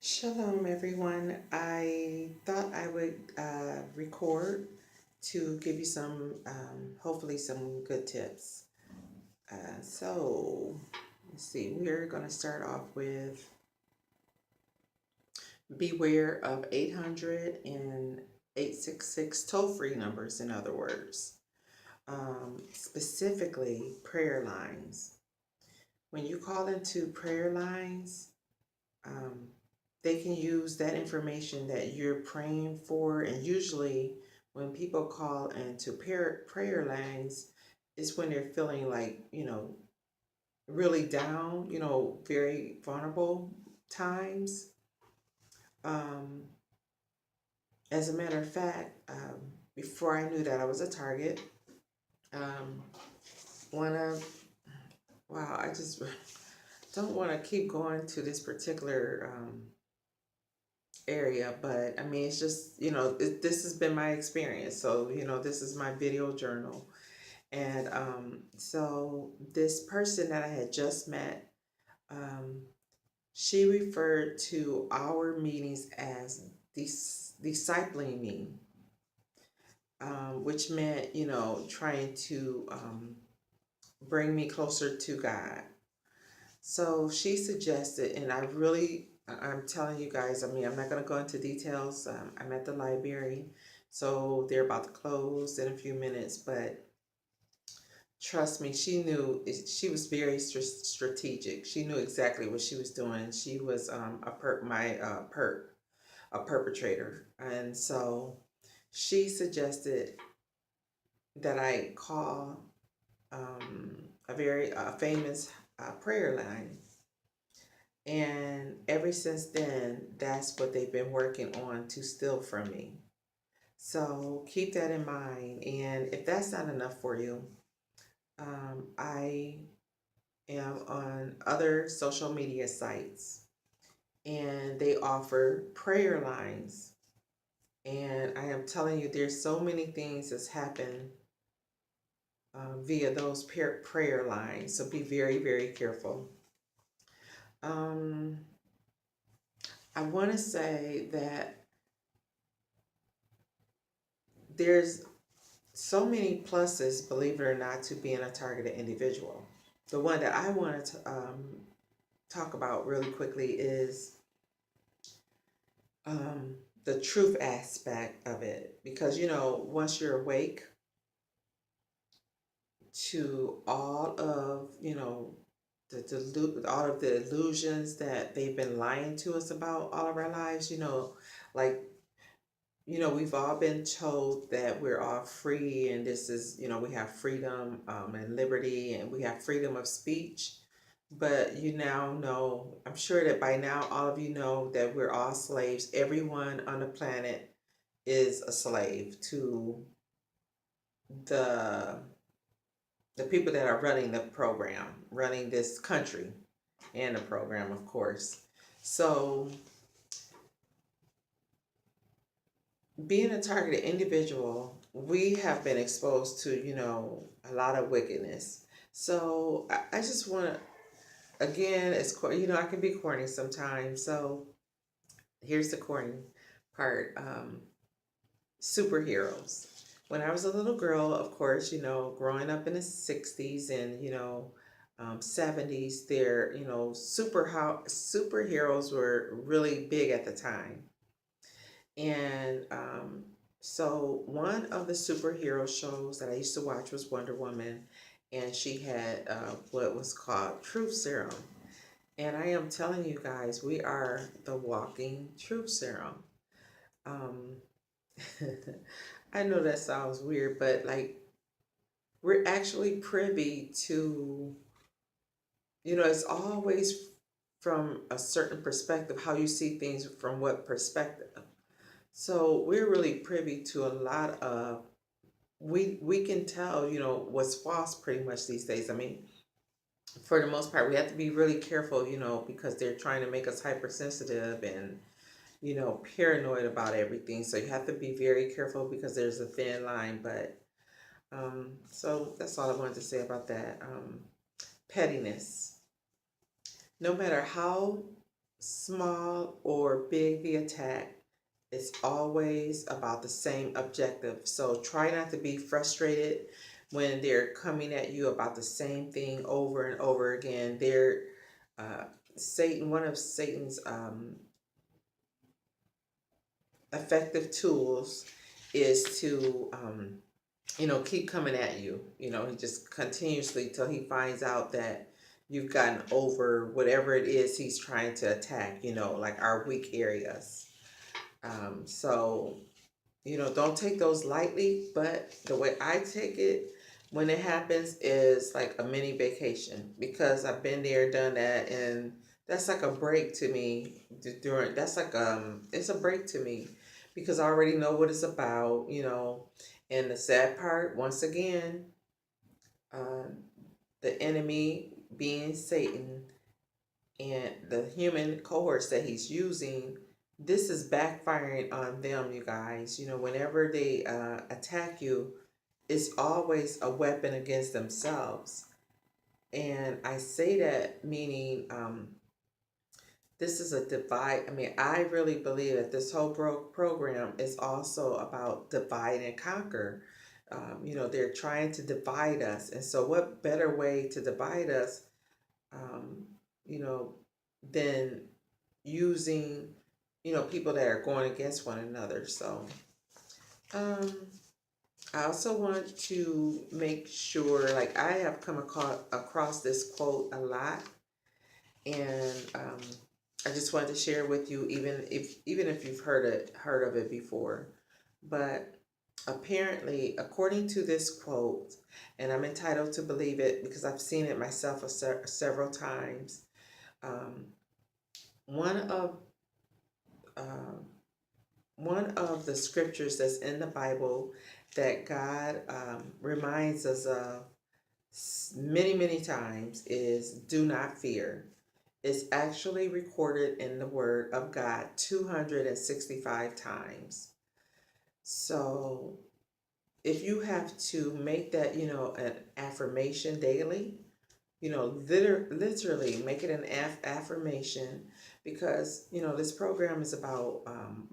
Shalom, everyone. I thought I would record to give you some, hopefully, some good tips. So, let's see, we're going to start off with beware of 800 and 866 toll free numbers, in other words, specifically prayer lines. When you call into prayer lines, um, they can use that information that you're praying for. And usually, when people call into prayer lines, is when they're feeling like, really down, very vulnerable times. Um, as a matter of fact, before I knew that I was a target, um, one of, wow, I just don't want to keep going to this particular area, but I mean, it's just, this has been my experience. So, this is my video journal. And so this person that I had just met, um, she referred to our meetings as discipling me, which meant, trying to bring me closer to God. So she suggested, and I'm telling you guys, I mean, I'm not going to go into details. I'm at the library, so they're about to close in a few minutes, but trust me, she was very strategic. She knew exactly what she was doing. She was a perpetrator. And so she suggested that I call a very famous prayer line. And ever since then, that's what they've been working on to steal from me. So keep that in mind. And if that's not enough for you, I am on other social media sites and they offer prayer lines. And I am telling you, there's so many things that's happened via those prayer lines. So be very, very careful. Um, I want to say that there's so many pluses, believe it or not, to being a targeted individual. The one that I wanted to talk about really quickly is um, the truth aspect of it. Because, once you're awake to all of, all of the illusions that they've been lying to us about all of our lives, like, we've all been told that we're all free and this is, we have freedom and liberty and we have freedom of speech. But you now know, I'm sure that by now all of you know that we're all slaves. Everyone on the planet is a slave to the the people that are running the program, running this country and the program, of course. So being a targeted individual, we have been exposed to, a lot of wickedness. So I just want to, again, I can be corny sometimes. So here's the corny part. Superheroes. When I was a little girl, of course, growing up in the 60s and, 70s, there, superheroes were really big at the time. And so one of the superhero shows that I used to watch was Wonder Woman, and she had what was called Truth Serum. And I am telling you guys, we are the walking truth serum. Um, I know that sounds weird, but like we're actually privy to, it's always from a certain perspective, how you see things from what perspective. So we're really privy to a lot of, we can tell, what's false pretty much these days. I mean, for the most part, we have to be really careful, because they're trying to make us hypersensitive and, paranoid about everything. So you have to be very careful because there's a thin line. But so that's all I wanted to say about that. Pettiness. No matter how small or big the attack, it's always about the same objective. So try not to be frustrated when they're coming at you about the same thing over and over again. They're Satan, one of Satan's effective tools is to keep coming at you. He just continuously till he finds out that you've gotten over whatever it is he's trying to attack, like our weak areas. So, don't take those lightly, but the way I take it when it happens is like a mini vacation, because I've been there, done that, and that's like a break to me. It's a break to me because I already know what it's about. And the sad part, once again, um, the enemy being Satan and the human cohorts that he's using, this is backfiring on them, you guys. Whenever they attack you, it's always a weapon against themselves. And I say that meaning this is a divide. I mean, I really believe that this whole program is also about divide and conquer. They're trying to divide us. And so, what better way to divide us, um, you know, than using, people that are going against one another. So, um, I also want to make sure, like, I have come across this quote a lot, and I just wanted to share with you, even if you've heard of it before. But apparently, according to this quote, and I'm entitled to believe it because I've seen it myself several times. Um, one of um, one of the scriptures that's in the Bible that God reminds us of many, many times is "Do not fear." It's actually recorded in the Word of God 265 times. So if you have to make that, an affirmation daily, literally make it an affirmation, because, this program is about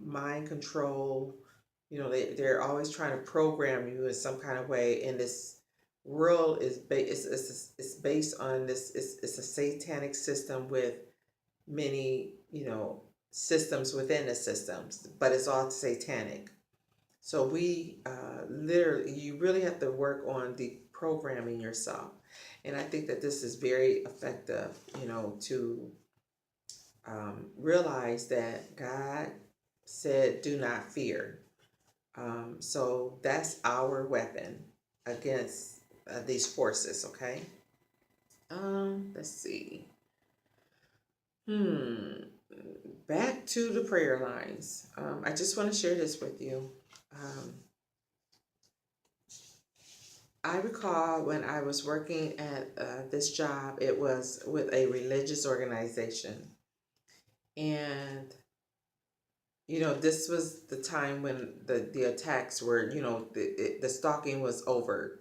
mind control. They're always trying to program you in some kind of way. And this world is it's based on this, it's a satanic system with many, systems within the systems, but it's all satanic. So we you really have to work on deprogramming yourself. And I think that this is very effective, to realize that God said, do not fear. So that's our weapon against these forces, okay? Let's see. Back to the prayer lines. I just want to share this with you. I recall when I was working at this job, it was with a religious organization. And, this was the time when the attacks were, the stalking was over.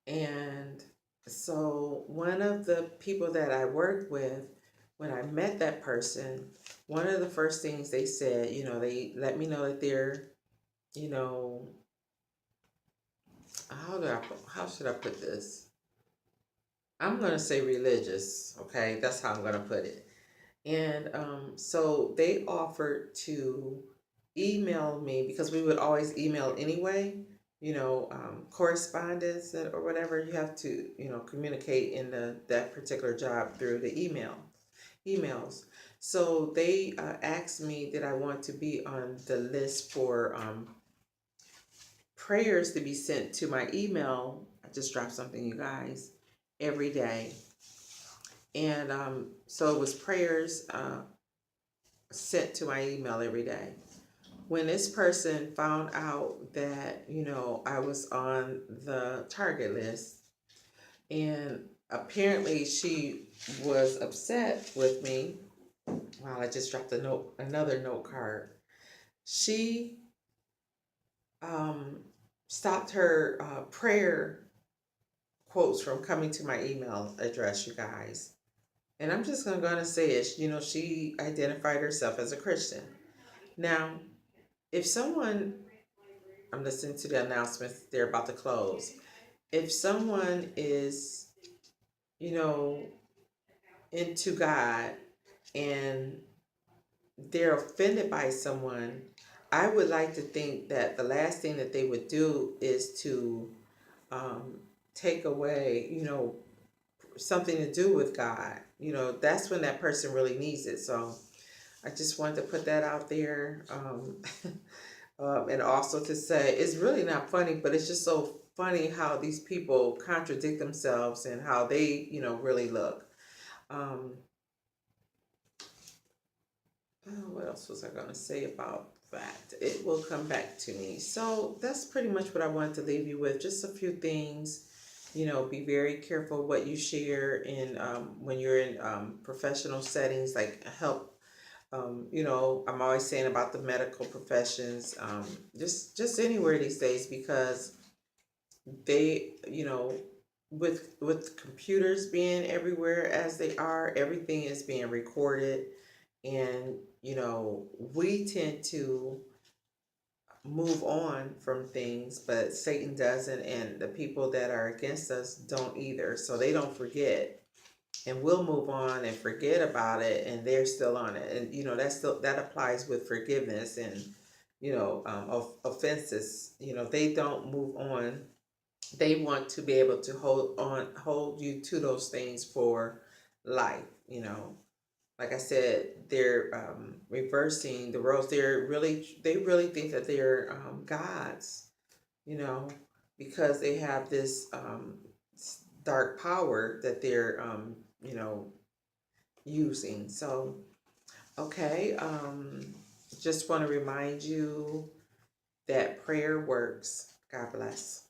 And so one of the people that I worked with, when I met that person, one of the first things they said, they let me know that they're, you know, how should I put this? I'm going to say religious, okay? That's how I'm going to put it. And so they offered to email me, because we would always email anyway, correspondence or whatever. You have to, communicate in that particular job through the emails. So they asked me, did I want to be on the list for prayers to be sent to my email. I just dropped something, you guys, every day. And so it was prayers sent to my email every day. When this person found out that, I was on the target list, and apparently she was upset with me. Wow, I just dropped another note card. She stopped her prayer quotes from coming to my email address, you guys. And I'm just going to say it, you know, she identified herself as a Christian. Now, if someone, I'm listening to the announcements, they're about to close. If someone is, you know, into God and they're offended by someone, I would like to think that the last thing that they would do is to um, take away, you know, something to do with God. You know, that's when that person really needs it. So I just wanted to put that out there. And also to say, it's really not funny, but it's just so funny how these people contradict themselves and how they, you know, really look. Um, what else was I going to say about that? It will come back to me. So that's pretty much what I wanted to leave you with. Just a few things. You know, be very careful what you share in when you're in professional settings, like help. You know, I'm always saying about the medical professions, just anywhere these days, because they, you know, with computers being everywhere as they are, everything is being recorded, and you know, we tend to move on from things, but Satan doesn't, and the people that are against us don't either. So they don't forget, and we'll move on and forget about it, and they're still on it. And you know, that applies with forgiveness and, you know, offenses. You know, they don't move on. They want to be able to hold you to those things for life. You know, like I said, they're reversing the roles. They really think that they're gods, you know, because they have this dark power that they're, you know, using. So, okay, just want to remind you that prayer works. God bless.